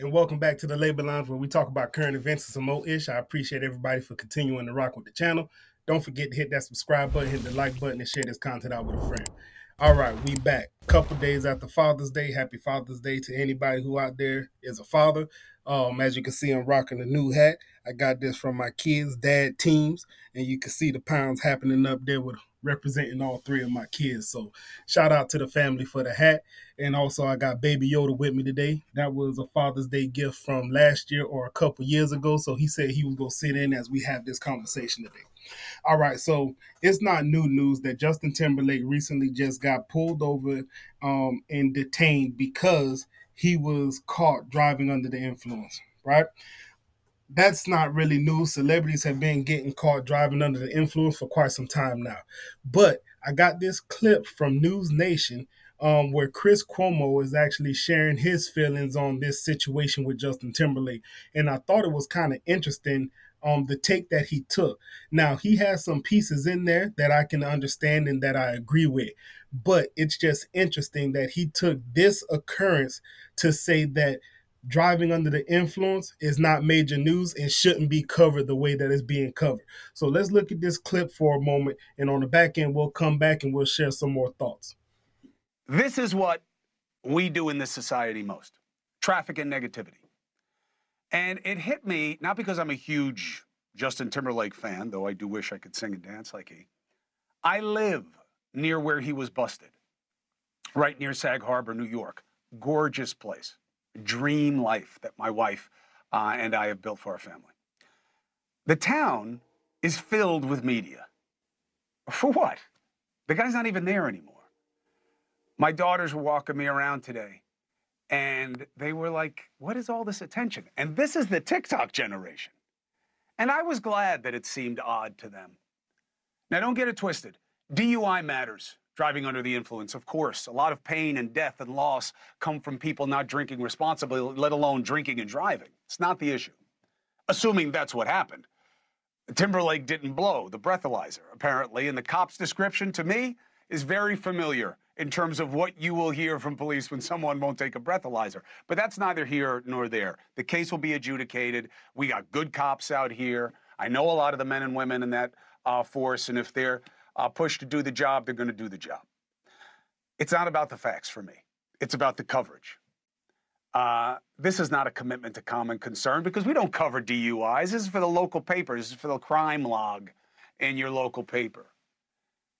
and welcome back to the Labor Lounge, where we talk about current events and some more ish. I appreciate everybody for continuing to rock with the channel. Don't forget to hit that subscribe button, hit the like button, and share this content out with a friend. All right, we back. Couple days after Father's Day. Happy Father's Day to anybody who out there is a father. As you can see, I'm rocking a new hat. I got this from my kids' dad teams, and you can see the pounds happening up there with representing all three of my kids. So shout out to the family for the hat. And also I got Baby Yoda with me today. That was a Father's Day gift from last year or a couple years ago. So he said he was going to sit in as we have this conversation today. All right, so it's not new news that Justin Timberlake recently just got pulled over and detained because he was caught driving under the influence, right? That's not really news. Celebrities have been getting caught driving under the influence for quite some time now. But I got this clip from News Nation where Chris Cuomo is actually sharing his feelings on this situation with Justin Timberlake. And I thought it was kind of interesting, the take that he took. Now, he has some pieces in there that I can understand and that I agree with. But it's just interesting that he took this occurrence to say that driving under the influence is not major news and shouldn't be covered the way that it's being covered. So let's look at this clip for a moment, and on the back end, we'll come back and we'll share some more thoughts. This is what we do in this society most: traffic and negativity. And it hit me, not because I'm a huge Justin Timberlake fan, though I do wish I could sing and dance like he. I live near where he was busted, right near Sag Harbor, New York. Gorgeous place. Dream life that my wife and I have built for our family. The town is filled with media. For what? The guy's not even there anymore. My daughters were walking me around today, and they were like, what is all this attention? And this is the TikTok generation. And I was glad that it seemed odd to them. Now, don't get it twisted. DUI matters. Driving under the influence, of course. A lot of pain and death and loss come from people not drinking responsibly, let alone drinking and driving. It's not the issue. Assuming that's what happened. Timberlake didn't blow the breathalyzer, apparently, and the cop's description, to me, is very familiar in terms of what you will hear from police when someone won't take a breathalyzer. But that's neither here nor there. The case will be adjudicated. We got good cops out here. I know a lot of the men and women in that force, and if they're pushed to do the job, they're going to do the job. It's not about the facts for me. It's about the coverage. This is not a commitment to common concern because we don't cover DUIs. This is for the local paper. This is for the crime log in your local paper.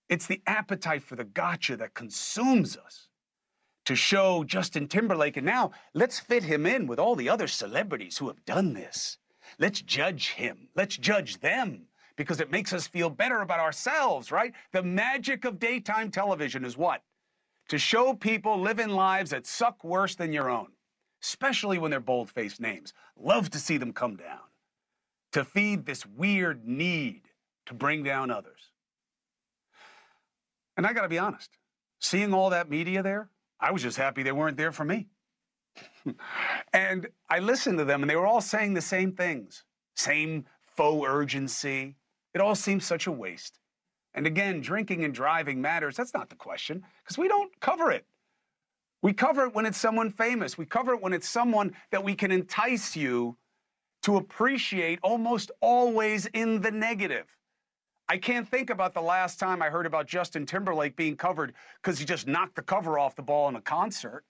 It's the appetite for the gotcha that consumes us to show Justin Timberlake. And now let's fit him in with all the other celebrities who have done this. Let's judge him. Let's judge them, because it makes us feel better about ourselves, right? The magic of daytime television is what? To show people living lives that suck worse than your own, especially when they're bold-faced names. Love to see them come down, to feed this weird need to bring down others. And I gotta be honest, seeing all that media there, I was just happy they weren't there for me. And I listened to them, and they were all saying the same things, same faux urgency. It all seems such a waste. And again, drinking and driving matters. That's not the question, because we don't cover it. We cover it when it's someone famous. We cover it when it's someone that we can entice you to appreciate, almost always in the negative. I can't think about the last time I heard about Justin Timberlake being covered because he just knocked the cover off the ball in a concert,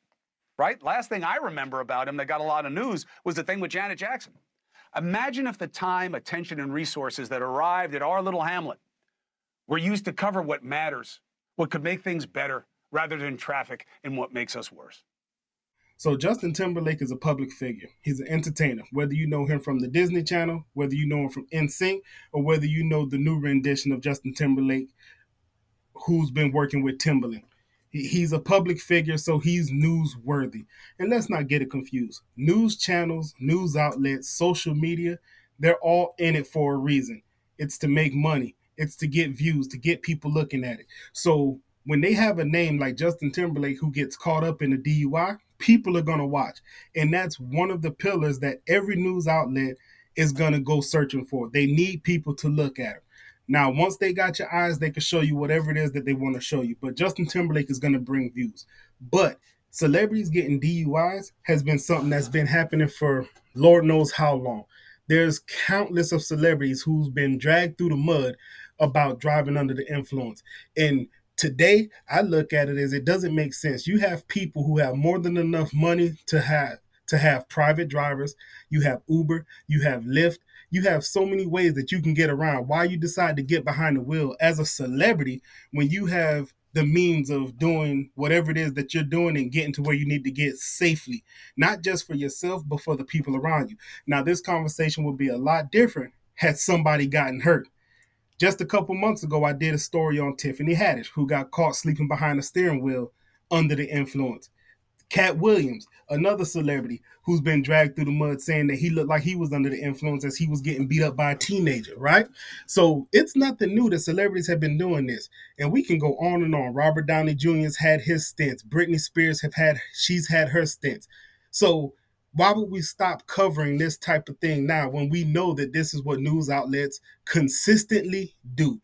right? Last thing I remember about him that got a lot of news was the thing with Janet Jackson. Imagine if the time, attention, and resources that arrived at our little hamlet were used to cover what matters, what could make things better, rather than traffic and what makes us worse. So Justin Timberlake is a public figure. He's an entertainer. Whether you know him from the Disney Channel, whether you know him from NSYNC, or whether you know the new rendition of Justin Timberlake, who's been working with Timberland. He's a public figure, so he's newsworthy. And let's not get it confused. News channels, news outlets, social media, they're all in it for a reason. It's to make money. It's to get views, to get people looking at it. So when they have a name like Justin Timberlake who gets caught up in a DUI, people are going to watch. And that's one of the pillars that every news outlet is going to go searching for. They need people to look at them. Now, once they got your eyes, they can show you whatever it is that they want to show you. But Justin Timberlake is going to bring views. But Celebrities getting DUIs has been something that's been happening for Lord knows how long. There's countless of celebrities who's been dragged through the mud about driving under the influence. And today, I look at it as it doesn't make sense. You have people who have more than enough money to have private drivers. You have Uber, you have Lyft, you have so many ways that you can get around. Why you decide to get behind the wheel as a celebrity when you have the means of doing whatever it is that you're doing and getting to where you need to get safely, not just for yourself, but for the people around you. Now, this conversation would be a lot different had somebody gotten hurt. Just a couple months ago, I did a story on Tiffany Haddish, who got caught sleeping behind a steering wheel under the influence. Cat Williams, another celebrity who's been dragged through the mud saying that he looked like he was under the influence as he was getting beat up by a teenager, right? So it's nothing new that celebrities have been doing this. And we can go on and on. Robert Downey Jr. has had his stints. Britney Spears she's had her stints. So why would we stop covering this type of thing now when we know that this is what news outlets consistently do?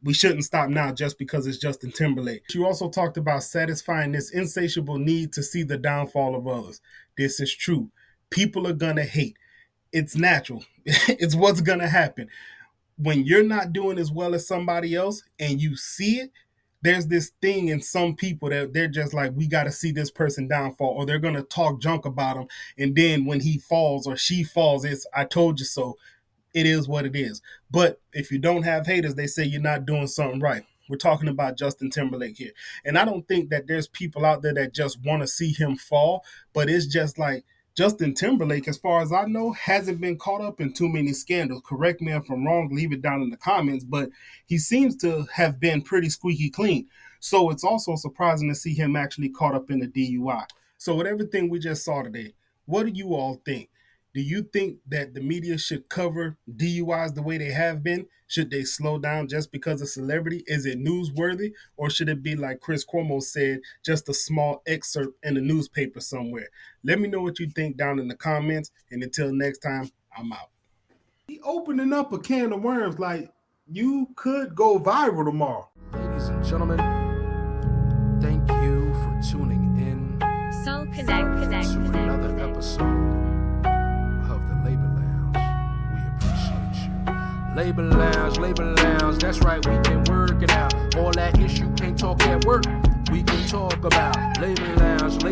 We shouldn't stop now just because it's Justin Timberlake. You also talked about satisfying this insatiable need to see the downfall of others. This is true. People are going to hate. It's natural. It's what's going to happen. When you're not doing as well as somebody else and you see it, there's this thing in some people that they're just like, we got to see this person downfall, or they're going to talk junk about him. And then when he falls or she falls, it's, I told you so. It is what it is. But if you don't have haters, they say you're not doing something right. We're talking about Justin Timberlake here. And I don't think that there's people out there that just want to see him fall, but it's just like Justin Timberlake, as far as I know, hasn't been caught up in too many scandals. Correct me if I'm wrong, leave it down in the comments, but he seems to have been pretty squeaky clean. So it's also surprising to see him actually caught up in a DUI. So with everything we just saw today, what do you all think? Do you think that the media should cover DUIs the way they have been? Should they slow down just because of celebrity? Is it newsworthy? Or should it be like Chris Cuomo said, just a small excerpt in a newspaper somewhere? Let me know what you think down in the comments. And until next time, I'm out. He opening up a can of worms like you could go viral tomorrow. Ladies and gentlemen, thank you for tuning in Soul Connect to another episode of the Labor Lounge. We appreciate you. Labor Lounge, that's right, we can work it out. All that issue can't talk at work, we can talk about. Labor Lounge,